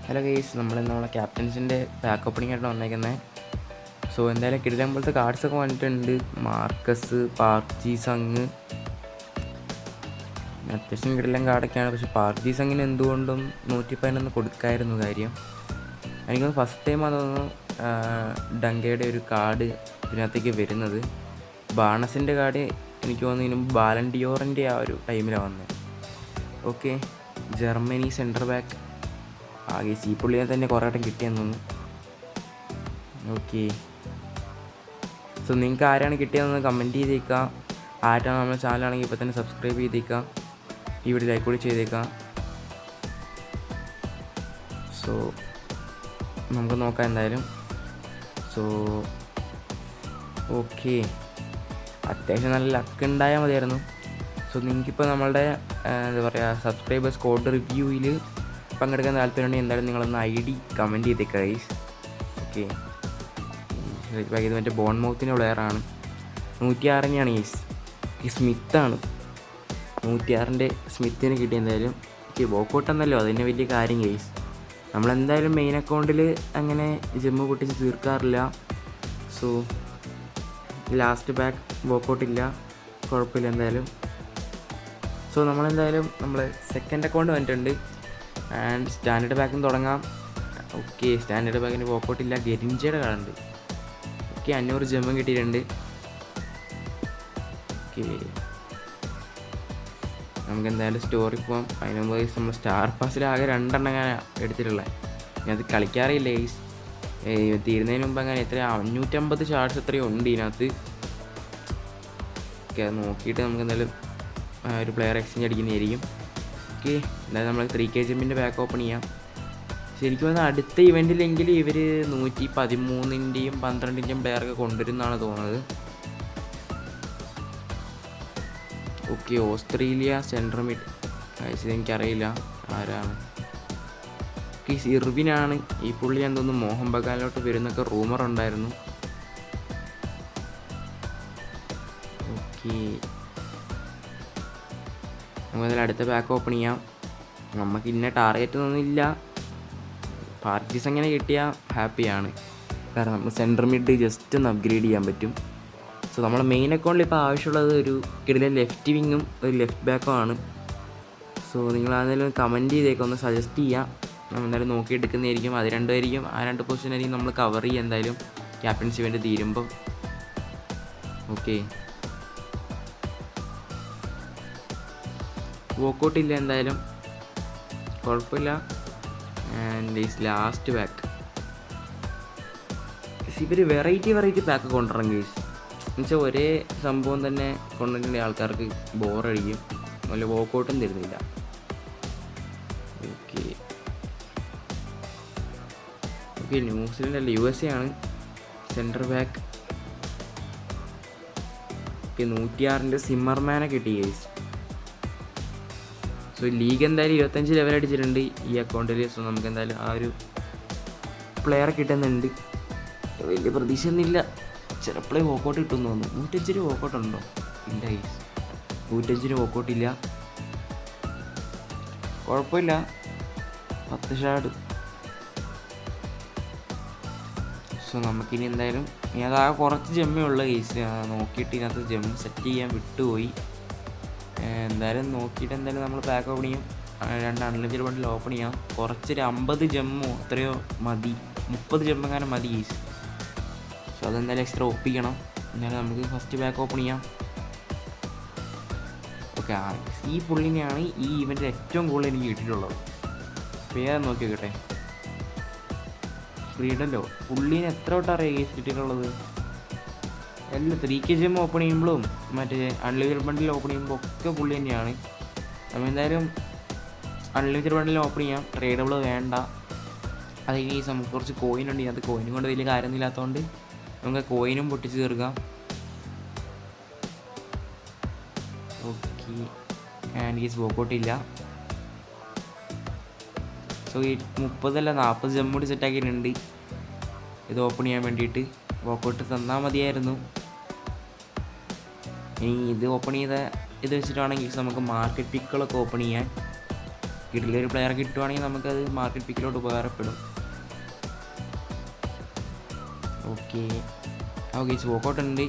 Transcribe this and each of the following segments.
Hello guys, നമ്മളിന്ന് നമ്മളെ ക്യാപ്റ്റൻസിൻ്റെ pack opening ആയിട്ട് വന്നേക്കുന്നത്. സോ എന്തായാലും കിടിലം പോലത്തെ കാർഡ്സൊക്കെ വന്നിട്ടുണ്ട്. മാർക്കസ്, പാർജി സംഗ്, അത്യാവശ്യം കിടിലം കാർഡൊക്കെയാണ്. പക്ഷേ പാർജി സംഗിന് എന്തുകൊണ്ടും 111 കൊടുക്കായിരുന്നു കാര്യം. എനിക്കൊന്ന് ഫസ്റ്റ് ടൈം അതൊന്ന് ഡങ്കയുടെ ഒരു കാർഡ് ഇതിനകത്തേക്ക് വരുന്നത്. ബാണസിൻ്റെ കാർഡ് എനിക്ക് തോന്നുന്നു ബാലൻഡിയോറിൻ്റെ ആ ഒരു ടൈമിലാണ് വന്നത്. ഓക്കെ, ജർമ്മനി സെൻറ്റർ ബാക്ക് ആകെ ഈ പുള്ളിയെ തന്നെ കുറേ വട്ടം കിട്ടിയെന്ന് തോന്നുന്നു. ഓക്കെ, സോ നിങ്ങൾക്ക് ആരാണ് കിട്ടിയതെന്ന് കമൻറ്റ് ചെയ്തേക്കുക. ആരാണ് നമ്മുടെ ചാനലാണെങ്കിൽ ഇപ്പോൾ തന്നെ സബ്സ്ക്രൈബ് ചെയ്തേക്കുക, ഈ വീഡിയോ ലൈക്ക് കൂടി ചെയ്തേക്കുക. സോ നമുക്ക് നോക്കാം എന്തായാലും. സോ ഓക്കെ, അത്യാവശ്യം നല്ല ലക്ക് ഉണ്ടായാൽ മതിയായിരുന്നു. സോ നിങ്ങൾക്കിപ്പോൾ നമ്മളുടെ എന്താ പറയുക സബ്സ്ക്രൈബേഴ്സ് കോഡ് റിവ്യൂവിൽ പങ്കെടുക്കാൻ താല്പര്യമുണ്ടെങ്കിൽ എന്തായാലും നിങ്ങളൊന്ന് ID കമൻറ്റ് ചെയ്തേക്കുക ഗൈസ്. ഓക്കെ, ഇത് മറ്റേ ബോൺ മൗത്തിൻ്റെ പ്ലെയറാണ്. 106-നെയാണ് ഗൈസ്. ഈ സ്മിത്താണ് 106-ൻ്റെ സ്മിത്തിന് കിട്ടി. എന്തായാലും വോക്കൗട്ട് എന്നല്ലോ അതിൻ്റെ വലിയ കാര്യം ഗൈസ്. നമ്മളെന്തായാലും മെയിൻ അക്കൗണ്ടിൽ അങ്ങനെ ജമ്മു പൊട്ടിച്ച് തീർക്കാറില്ല. സോ ലാസ്റ്റ് ബാക്ക് വോക്കൗട്ടില്ല, കുഴപ്പമില്ല എന്തായാലും. സോ നമ്മളെന്തായാലും നമ്മൾ സെക്കൻഡ് അക്കൗണ്ട് വന്നിട്ടുണ്ട്. ആൻഡ് സ്റ്റാൻഡേർഡ് ബാക്കിൽ നിന്ന് തുടങ്ങാം. ഓക്കെ, സ്റ്റാൻഡേർഡ് ബാക്കിന് വോക്കൗട്ടില്ല. ഗെരിഞ്ചയുടെ കാർഡുണ്ട്. ഓക്കെ, 500 ജമ്മം കിട്ടിയിട്ടുണ്ട്. ഓക്കെ, നമുക്ക് എന്തായാലും സ്റ്റോറി പോകാം. അതിന് മുമ്പ് നമ്മൾ സ്റ്റാർ പാസിൽ ആകെ 2 എണ്ണം അങ്ങനെ എടുത്തിട്ടുള്ളത്. ഞാൻ അത് കളിക്കാറില്ല ഗൈസ്. തീരുന്നതിന് മുമ്പ് അങ്ങനെ എത്ര 550 ഷാർട്സ് എത്രയോ ഉണ്ട് ഇതിനകത്ത്. ഓക്കെ, അത് നോക്കിയിട്ട് നമുക്ക് എന്തായാലും ഒരു പ്ലെയർ എക്സ്ചേഞ്ച് അടിക്കുന്നതായിരിക്കും. ഓക്കെ, എന്തായാലും നമ്മൾ 3K ജമ്മിൻ്റെ ബാക്ക് ഓപ്പൺ ചെയ്യാം. ശരിക്കും പറഞ്ഞാൽ അടുത്ത ഇവൻറ്റിലെങ്കിൽ ഇവർ 113-ൻ്റെയും 12-ൻ്റെയും പ്ലെയറൊക്കെ കൊണ്ടുവരുമെന്നാണ് തോന്നുന്നത്. ഓക്കെ, ഓസ്ട്രേലിയ സെൻട്രൽ മിഡ് അയച്ചത് എനിക്കറിയില്ല ആരാണ്. ഇർവിനാണ് ഈ പുള്ളി. ഞാൻ തോന്നുന്നു മോഹൻ ബഗാനിലോട്ട് വരുന്നൊക്കെ റൂമർ ഉണ്ടായിരുന്നു. ഓക്കെ, നമുക്കതിൽ അടുത്ത ബാക്ക് ഓപ്പൺ ചെയ്യാം. നമുക്ക് ഇന്ന ടാർഗറ്റ് ഒന്നുമില്ല. പാർട്ടീസ് എങ്ങനെ കിട്ടിയാൽ ഹാപ്പിയാണ്. കാരണം നമ്മൾ സെൻട്രൽ മിഡ് ജസ്റ്റ് ഒന്ന് അപ്ഗ്രേഡ് ചെയ്യാൻ പറ്റും. സോ നമ്മുടെ മെയിൻ അക്കൗണ്ടിൽ ഇപ്പോൾ ആവശ്യമുള്ളത് ഒരു കിടിലൻ ലെഫ്റ്റ് വിങ്ങും ഒരു ലെഫ്റ്റ് ബാക്കും ആണ്. സോ നിങ്ങൾ അതെന്തായാലും കമൻറ്റ് ചെയ്തേക്കാം, ഒന്ന് സജസ്റ്റ് ചെയ്യാം. നമ്മൾ എന്തായാലും നോക്കി എടുക്കുന്നതായിരിക്കും. അത് രണ്ടുമായിരിക്കും, ആ 2 പൊസിഷനായിരിക്കും നമ്മൾ കവർ ചെയ്യുക എന്തായാലും ക്യാപ്റ്റൻസി വേണ്ടി തീരുമ്പോൾ. ഓക്കെ, വോക്കൗട്ട് ഇല്ല എന്തായാലും, കുഴപ്പമില്ല. And is last back. ഇവർ വെറൈറ്റി പാക്ക് കൊണ്ടുവരണം ഗൈസ്. എന്നുവെച്ചാൽ ഒരേ സംഭവം തന്നെ കൊണ്ടുവരുന്ന ആൾക്കാർക്ക് ബോറടിക്കും. വല്ല വോക്കൗട്ടും തരുന്നില്ല. ഓക്കെ ഓക്കെ, ന്യൂസിലൻഡ് അല്ല USA ആണ് സെൻറ്റർ ബാക്ക്. ഓക്കെ, 106-ൻ്റെ സിമ്മർമാനെ കിട്ടി ഗൈസ്. സോ ലീഗ് എന്തായാലും 25 ലെവൽ അടിച്ചിട്ടുണ്ട് ഈ അക്കൗണ്ടിൽ. സോ നമുക്ക് എന്തായാലും ആ ഒരു പ്ലെയറെ കിട്ടുന്നുണ്ട്. വലിയ പ്രതീക്ഷയൊന്നുമില്ല, ചിലപ്പോഴേ വോക്കൗട്ട് കിട്ടുമെന്ന് തോന്നുന്നു. 105 വോക്കൗട്ട് ഉണ്ടോ? ഇല്ല ഗൈസ്, 105 വോക്കൗട്ട് ഇല്ല. കുഴപ്പമില്ല, 10 ഷാർഡ്. സോ നമുക്കിനി എന്തായാലും അതാകെ കുറച്ച് ജമ്മേ ഉള്ള കേസ് നോക്കിയിട്ട് ഇതിനകത്ത് ജമ്മ് സെറ്റ് ചെയ്യാൻ വിട്ടുപോയി. എന്തായാലും നോക്കിയിട്ട് എന്തായാലും നമ്മൾ പാക്ക് ഓപ്പൺ ചെയ്യും. 2 അൺലിമിറ്റഡ് ബണ്ടിൽ ഓപ്പൺ ചെയ്യാം. കുറച്ചൊരു 50 ജമ്മോ എത്രയോ മതി, 30 ജമ്മെങ്ങാനും മതി കേസ്. സോ അതെന്തായാലും എക്സ്ട്രാ ഒപ്പിക്കണം. എന്നാലും നമുക്ക് ഫസ്റ്റ് ബാക്ക് ഓപ്പൺ ചെയ്യാം. ഓക്കെ, ഈ പുള്ളിനെയാണ് ഈ ഇവൻറ്റിൽ ഏറ്റവും കൂടുതൽ എനിക്ക് കിട്ടിയിട്ടുള്ളത്. പേര് നോക്കി നോക്കട്ടെ, ഫ്രീഡല്ലോ. പുള്ളീനെ എത്ര വട്ടം കേസ് കിട്ടിയിട്ടുള്ളത്? എല്ലാം 3K ജെം ഓപ്പൺ ചെയ്യുമ്പോഴും മറ്റേ അൺലിമിറ്റഡ് ബണ്ടിൽ ഓപ്പൺ ചെയ്യുമ്പോൾ ഒക്കെ പുള്ളി തന്നെയാണ്. നമ്മൾ എന്തായാലും അൺലിമിറ്റഡ് ബണ്ടിൽ ഓപ്പൺ ചെയ്യാം. ട്രേഡബിൾ വേണ്ട. അത് കേസ് നമുക്ക് കുറച്ച് കോയിൻ ഉണ്ട്. അത് കോയിനും കൊണ്ട് വലിയ കാര്യമൊന്നുമില്ലാത്തതുകൊണ്ട് നമുക്ക് കോയിനും പൊട്ടിച്ച് തീർക്കാം. ഓക്കെ, ആൻഡ് കേസ് വോക്കൗട്ടില്ല. സോ ഈ 30 അല്ല 40 ജമ്മ് കൂടി സെറ്റാക്കിയിട്ടുണ്ട് ഇത് ഓപ്പൺ ചെയ്യാൻ വേണ്ടിയിട്ട്. വോക്കൗട്ട് തന്നാൽ മതിയായിരുന്നു. ഇനി ഇത് ഓപ്പൺ ചെയ്ത ഇത് വെച്ചിട്ടാണെങ്കിൽ നമുക്ക് മാർക്കറ്റ് പിക്കുകളൊക്കെ ഓപ്പൺ ചെയ്യാൻ. കിടിലൊരു പ്ലെയർ കിട്ടുവാണെങ്കിൽ നമുക്കത് മാർക്കറ്റ് പിക്കിലോട്ട് ഉപകാരപ്പെടും. ഓക്കെ വോക്കൗട്ട് ഉണ്ട്.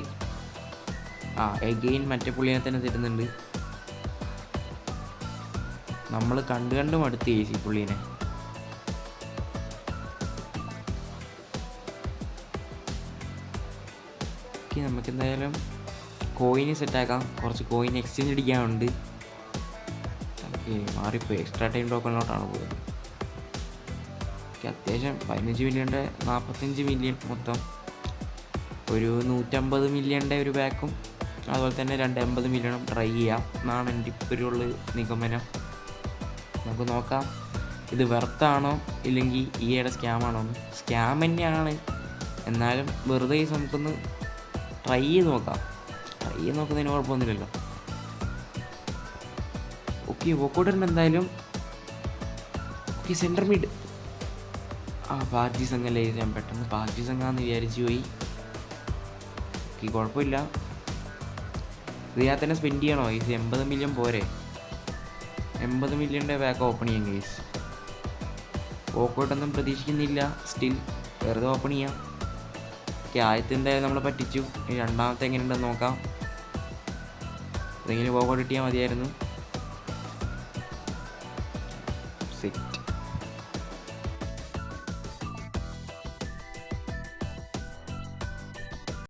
എഗെയിൻ മറ്റേ പുള്ളിനെ തന്നെ തരുന്നുണ്ട്. നമ്മൾ കണ്ട് മടുത്ത് ഈ പുള്ളീനെ. ഓക്കെ, നമുക്കെന്തായാലും കോയിന് സെറ്റാക്കാം. കുറച്ച് കോയിൻ എക്സ്ചേഞ്ച് അടിക്കാനുണ്ട്. ഓക്കെ, മാറിപ്പോയി. എക്സ്ട്രാ ടൈം ടോക്കണിലോട്ടാണ് പോയത്. ഓക്കെ, അത്യാവശ്യം 15 മില്യൻ്റെ 45 മില്യൺ മൊത്തം. ഒരു 150 മില്യൻ്റെ ഒരു ബാക്കും അതുപോലെ തന്നെ 280 മില്യണും ട്രൈ ചെയ്യാം എന്നാണ് എൻ്റെ ഇപ്പോഴുള്ള നിഗമനം. നമുക്ക് നോക്കാം ഇത് വെർത്താണോ ഇല്ലെങ്കിൽ ഈയുടെ സ്കാമാണോ എന്ന്. സ്കാം തന്നെയാണ്, എന്നാലും വെറുതെ നമുക്കൊന്ന് ട്രൈ ചെയ്ത് നോക്കാം. ട്രൈ ചെയ്ത് നോക്കുന്നതിന് കുഴപ്പമൊന്നുമില്ലല്ലോ. ഓക്കെ, വോക്കൗട്ടുണ്ട് എന്തായാലും. Okay, centre mid. പാർട്ടി സംഘമല്ലേ, ഞാൻ പെട്ടെന്ന് പാർട്ടി സംഘമാണെന്ന് വിചാരിച്ചു പോയി. ഓക്കെ, കുഴപ്പമില്ല. ഇതിനകത്ത് തന്നെ സ്പെൻഡ് ചെയ്യണോ? 80 മില്യൺ പോരെ? 80 മില്യൻ്റെ ബാക്ക് ഓപ്പൺ ചെയ്യാം ഗൈസ്. വോക്കൗട്ടൊന്നും പ്രതീക്ഷിക്കുന്നില്ല. സ്റ്റിൽ വെറുതെ ഓപ്പൺ ചെയ്യാം. ഓക്കെ, ആദ്യത്തെ എന്തായാലും നമ്മളെ പറ്റിച്ചു. രണ്ടാമത്തെ എങ്ങനെയുണ്ടെന്ന് നോക്കാം. എന്തെങ്കിലും വോക്കൗട്ട് കിട്ടിയാൽ മതിയായിരുന്നു. സെറ്റ്.